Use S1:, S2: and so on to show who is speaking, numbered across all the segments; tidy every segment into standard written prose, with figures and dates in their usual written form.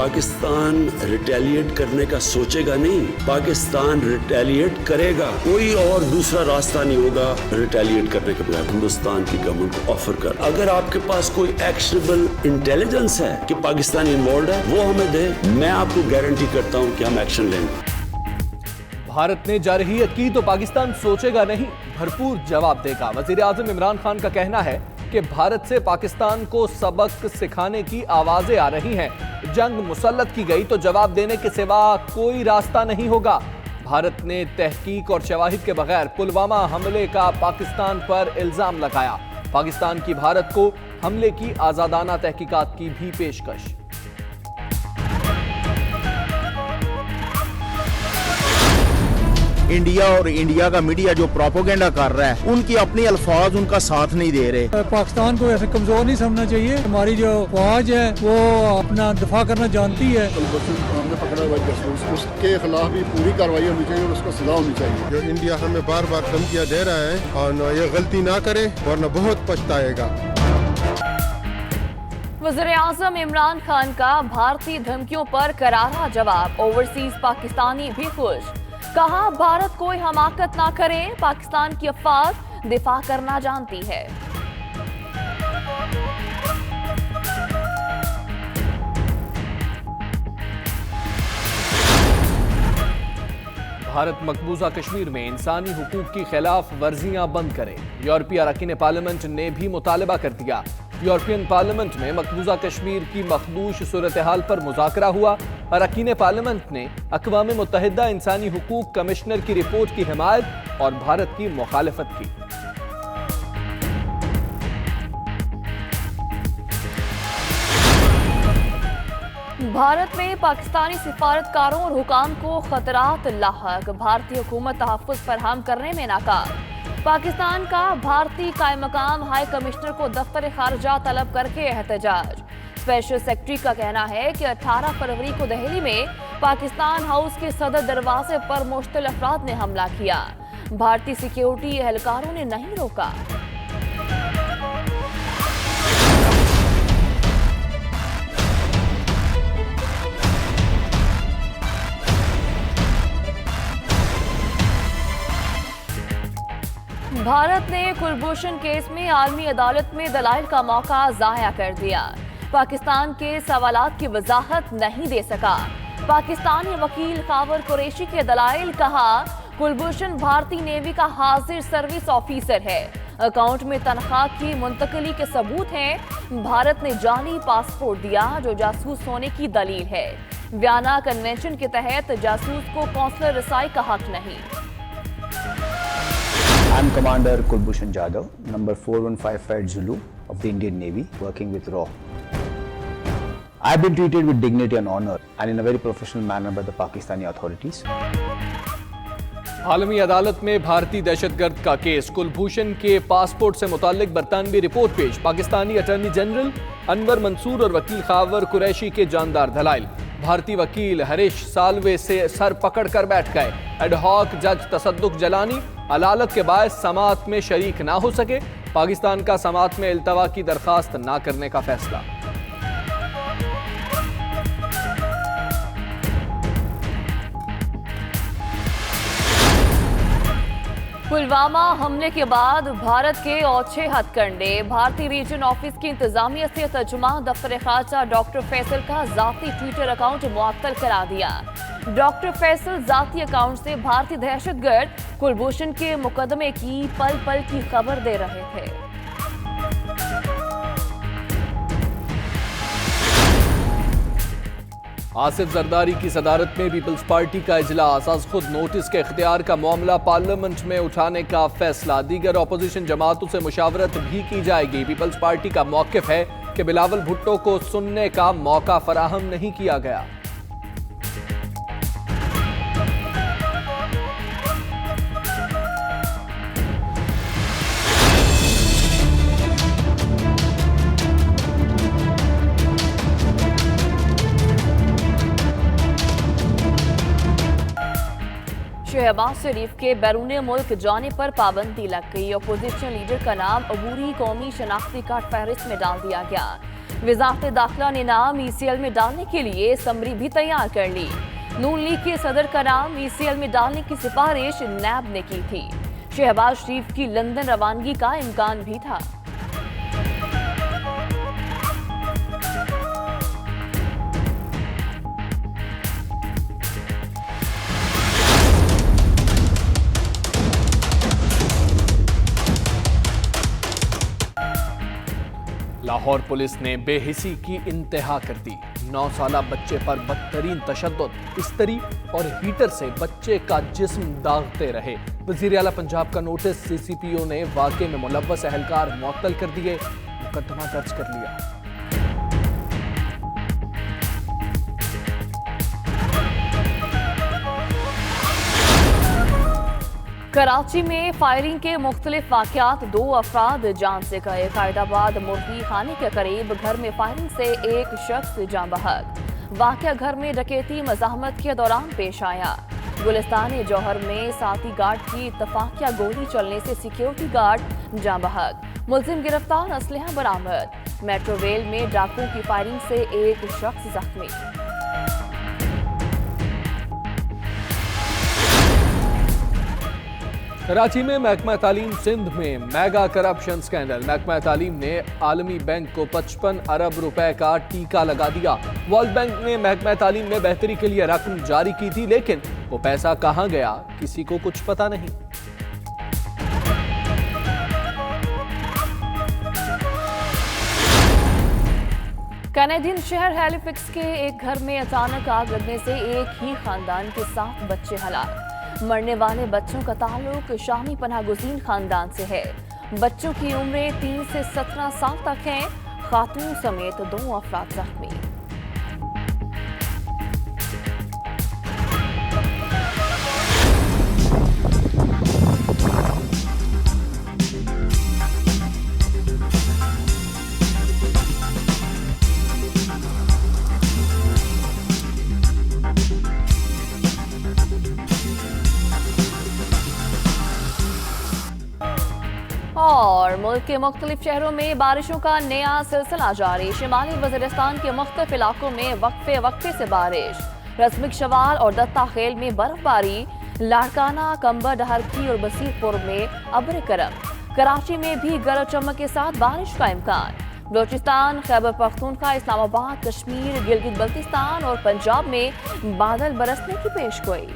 S1: Pakistan retaliate करने का सोचेगा नहीं, पाकिस्तान रिटेलिएट करेगा। कोई और दूसरा रास्ता नहीं होगा रिटेलिएट करने के बगैर। हिंदुस्तान की गवर्नमेंट को ऑफर कर, अगर आपके पास कोई एक्शनेबल इंटेलिजेंस है कि पाकिस्तान इन्वॉल्व है, वो हमें दे। मैं आपको गारंटी करता हूं कि हम एक्शन लेंगे।
S2: भारत ने जारहियत की तो पाकिस्तान सोचेगा नहीं, भरपूर जवाब देगा। वजीर आजम इमरान खान का कहना है कि भारत से पाकिस्तान को सबक सिखाने की आवाजें आ रही हैं। जंग मुसल्लत की गई तो जवाब देने के सिवा कोई रास्ता नहीं होगा। भारत ने तहकीक और शवाहिद के बगैर पुलवामा हमले का पाकिस्तान पर इल्जाम लगाया। पाकिस्तान की भारत को हमले की आजादाना तहकीकात की भी पेशकश।
S3: इंडिया और इंडिया का मीडिया जो प्रोपोगेंडा कर रहा है, उनकी अपनी अल्फाज उनका साथ नहीं दे रहे।
S4: पाकिस्तान को ऐसे कमजोर नहीं समझना चाहिए। हमारी जो फौज है वो अपना दफा करना जानती है।
S5: हमने पकड़ा हुआ जासूस, उसके खिलाफ भी पूरी कार्रवाई होनी चाहिए और उसको सजा होनी चाहिए।
S6: जो इंडिया हमें बार बार धमकियां दे रहा है और ये गलती ना करे वरना बहुत पछताएगा।
S7: वज़ीर-ए-आज़म इमरान खान का भारतीय धमकियों पर करारा जवाब। ओवरसीज पाकिस्तानी भी खुश, कहा भारत कोई हमाकत ना करे, पाकिस्तान की अफवाज दिफा करना जानती है।
S2: भारत मकबूजा कश्मीर में इंसानी हुकूक की खिलाफ वर्जियां बंद करे, यूरोपीय अरकान पार्लियामेंट ने भी मुतालबा कर दिया। यूरोपियन पार्लियामेंट में मकबूजा कश्मीर की मखदूश सूरत हाल पर मुज़ाकरा हुआ। अरकान पार्लियामेंट ने अक़वाम मुत्तहिदा इंसानी हुकूक कमिश्नर की रिपोर्ट की हिमायत और भारत की मुखालफत की।
S7: भारत में पाकिस्तानी सिफारतकारों और हुकाम को खतरात लाहक, भारतीय हुकूमत तहफ़्फ़ुज़ फराहम करने में नाकाम। पाकिस्तान का भारतीय कायम मकाम हाई कमिश्नर को दफ्तर खारजा तलब करके एहतजाज। स्पेशल सेक्रेटरी का कहना है कि 18 फरवरी को दिल्ली में पाकिस्तान हाउस के सदर दरवाजे पर मुश्तिल अफराद ने हमला किया। भारतीय सिक्योरिटी एहलकारों ने नहीं रोका। भारत ने कुलभूषण केस में आलमी अदालत में दलाइल का मौका जाया कर दिया। पाकिस्तान के सवालात की वजाहत नहीं दे सका। पाकिस्तानी वकील खावर कुरैशी के दलाइल, कहा कुलभूषण भारतीय नेवी का हाजिर सर्विस ऑफिसर है, अकाउंट में तनख्वाह की मुंतकली के सबूत हैं। भारत ने जाली पासपोर्ट दिया जो जासूस होने की दलील है। वियना कन्वेंशन के तहत जासूस को कौंसलर रसाई का हक नहीं।
S8: I'm Commander Kulbhushan Jadhav, number 4155 Zulu of the Indian Navy, working with RAW. I've been treated with dignity and honor and in a very professional manner by the Pakistani authorities.
S2: आलमी अदालत में भारतीय दहशतगर्द का case, Kulbhushan के passport से मुताल्लिक बरतानवी report पेश। Pakistani attorney general Anwar Mansoor और वकील खावर कुरैशी के जानदार दलाइल। भारतीय वकील हरीश साल्वे से सर पकड़ कर बैठ गए। एडहॉक जज तसद्दुक जलानी अदालत के बायस समाअत में शरीक ना हो सके। पाकिस्तान का समाअत में इल्तवा की दरखास्त ना करने का फैसला।
S7: पुलवामा हमले के बाद भारत के औछे हथकंडे। भारतीय रीजन ऑफिस की इंतजामिया से तर्जुमा दफ्तर खारजा डॉक्टर फैसल का जाती ट्विटर अकाउंट मुअत्तल करा दिया। डॉक्टर फैसल जाती अकाउंट से भारतीय दहशतगर्द कुलभूषण के मुकदमे की पल पल की खबर दे रहे थे।
S2: आसिफ जरदारी की सदारत में पीपल्स पार्टी का इजलास। आज खुद नोटिस के इख्तियार का मामला पार्लियामेंट में उठाने का फैसला। दीगर अपोजिशन जमातों से मुशावरत भी की जाएगी। पीपल्स पार्टी का मौकिफ है कि बिलावल भुट्टो को सुनने का मौका फराहम नहीं किया गया।
S7: शहबाज शरीफ के बैरून मुल्क जाने पर पाबंदी लग गई। अपोजिशन लीडर का नाम अबूरी कौमी शनाख्ती कार्ड फहरिस्त में डाल दिया गया। वजारत दाखिला ने नाम ECL में डालने के लिए समरी भी तैयार कर ली। नून लीग के सदर का नाम ECL में डालने की सिफारिश नैब ने की थी। शहबाज शरीफ की लंदन रवानगी का इम्कान भी था।
S2: लाहौर पुलिस ने बेहिसी की इंतहा कर दी। 9 साला बच्चे पर बदतरीन तशद्दुद, इस्तरी और हीटर से बच्चे का जिस्म दागते रहे। वजीर आला पंजाब का नोटिस, CCPO ने वाकये में मुलव्वस एहलकार मुअत्तल कर दिए, मुकदमा दर्ज कर लिया।
S7: कराची में फायरिंग के मुख्तलिफ वाक़यात, 2 अफराद जान से गए। कायदाबाद मुर्गी खाने के करीब घर में फायरिंग से एक शख्स जान बहक। वाक़या घर में डकैती मज़ाहमत के दौरान पेश आया। गुलिस्तान जौहर में साथी गार्ड की इत्तफाकिया गोली चलने से सिक्योरिटी गार्ड जान बहक। मुलजिम गिरफ्तार, असलहा बरामद। मेट्रो रेल में डाकुओं की फायरिंग से एक शख्स जख्मी।
S2: कराची में महकमा तालीम सिंध में मेगा करप्शन स्कैंडल। महकमा तालीम ने आलमी बैंक को 55 अरब रुपए का टीका लगा दिया। वर्ल्ड बैंक ने महकमा तालीम में बेहतरी के लिए रकम जारी की थी, लेकिन वो पैसा कहां गया किसी को कुछ पता नहीं।
S7: कैनेडियन शहर हैलिफैक्स के एक घर में अचानक आग लगने से एक ही खानदान के 7 बच्चे हलाक। मरने वाले बच्चों का ताल्लुक शामी पनाहगुज़ीन खानदान से है। बच्चों की उम्रें 3 से 17 साल तक हैं। खातून समेत 2 अफराद जख्मी। और मुल्क के मुख्तलिफ शहरों में बारिशों का नया सिलसिला जारी। शिमाली वज़ीरिस्तान के मुख्तलिफ इलाकों में वक्फे वक्फे से बारिश। रस्मिक शवाल और दत्ता खेल में बर्फबारी। लाड़काना, कंबर, डहरकी और बसीरपुर में अब्र करम। कराची में भी गरज चमक के साथ बारिश का इम्कान। बलूचिस्तान, खैबर पख्तूनख्वा, इस्लामाबाद, कश्मीर, गिलगित बल्तिस्तान और पंजाब में बादल बरसने की पेशगोई।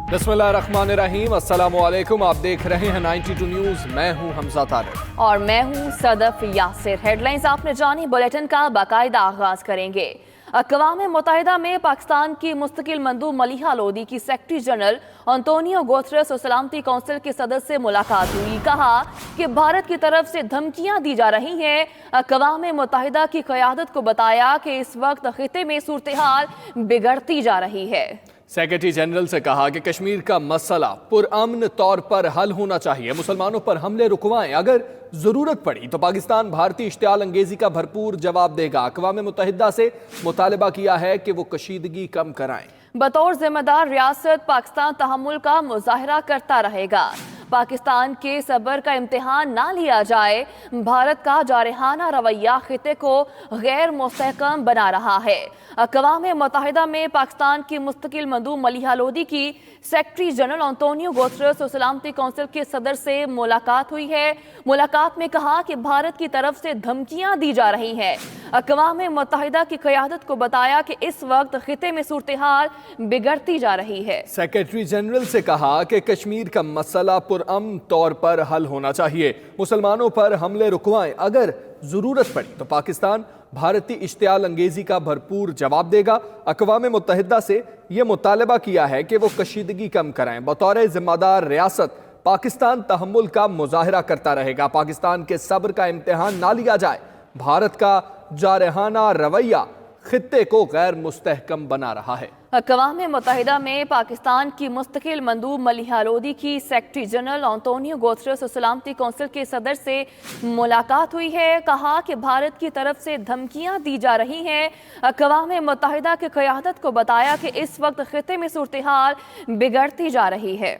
S2: बिस्मिल्लाहिर्रहमानिर्रहीम, अस्सलामुअलैकुम। आप देख रहे हैं 92 न्यूज़। मैं हूं हमजा तारिक
S7: और मैं हूं सदफ यासिर। हेडलाइंस आपने जानी, बुलेटिन का बाकायदा आगाज करेंगे। अक़वाम मुत्तहिदा में पाकिस्तान की मुस्तकिल मंदूब मलिहा लोदी की सेक्रेटरी जनरल अंतोनियो गुतेरेस और सलामती कौंसिल के सदस्य से मुलाकात हुई। कहा कि भारत की तरफ से धमकियां दी जा रही हैं। अक़वाम मुत्तहिदा की क़यादत को बताया कि इस वक्त खिते में सूरत हाल बिगड़ती जा रही है।
S2: सेक्रेटरी जनरल से कहा कि कश्मीर का मसला पुरअमन तौर पर हल होना चाहिए। मुसलमानों पर हमले रुकवाएं, अगर जरूरत पड़ी तो पाकिस्तान भारतीय इश्तियाल अंगेजी का भरपूर जवाब देगा। अक़वाम मुत्तहिदा से मुतालबा किया है कि वो कशीदगी कम कराएं।
S7: बतौर जिम्मेदार रियासत पाकिस्तान तहम्मुल का मुजाहरा करता रहेगा। पाकिस्तान के सब्र का इम्तिहान ना लिया जाए। भारत का जारहाना रवैया खिते को गैर मुस्तहकम बना रहा है। अक़वाम मुत्तहिदा में पाकिस्तान की मुस्तकिल मंदूब मलिहा लोदी की सेक्रेटरी जनरल अंतोनियो गुतेरेस और सलामती कौंसिल के सदर से मुलाकात हुई है। मुलाकात में कहा कि भारत की तरफ से धमकियां दी जा रही हैं। अक़वाम मुत्तहिदा की क़यादत को बताया कि इस वक्त खिते में सूरत हाल बिगड़ती जा रही है।
S2: सेक्रेटरी जनरल से कहा कि कश्मीर का मसला पुरअमन तौर पर हल होना चाहिए। मुसलमानों पर हमले रुकवाएं, अगर जरूरत पड़ी तो पाकिस्तान भारतीय इश्तियाल अंगेजी का भरपूर जवाब देगा। अक़वाम मुत्तहिदा से यह मुतालबा किया है कि वो कशीदगी कम कराएं। बतौर जिम्मेदार रियासत पाकिस्तान तहम्मुल का मुजाहरा करता रहेगा। पाकिस्तान के सब्र का इम्तिहान ना लिया जाए। भारत का जारहाना रवैया खित्ते को गैर मुस्तहकम बना रहा है।
S7: अक़वाम मुत्तहिदा में पाकिस्तान की मुस्तकिल मंदूब मलिहा लोदी की सेक्रेटरी जनरल एंटोनियो गुतेरेस और सलामती कौंसिल के सदर से मुलाकात हुई है। कहा कि भारत की तरफ से धमकियां दी जा रही हैं। अक़वाम मुत्तहिदा की क़यादत को बताया कि इस वक्त खित्ते में सूरत हाल बिगड़ती जा रही है।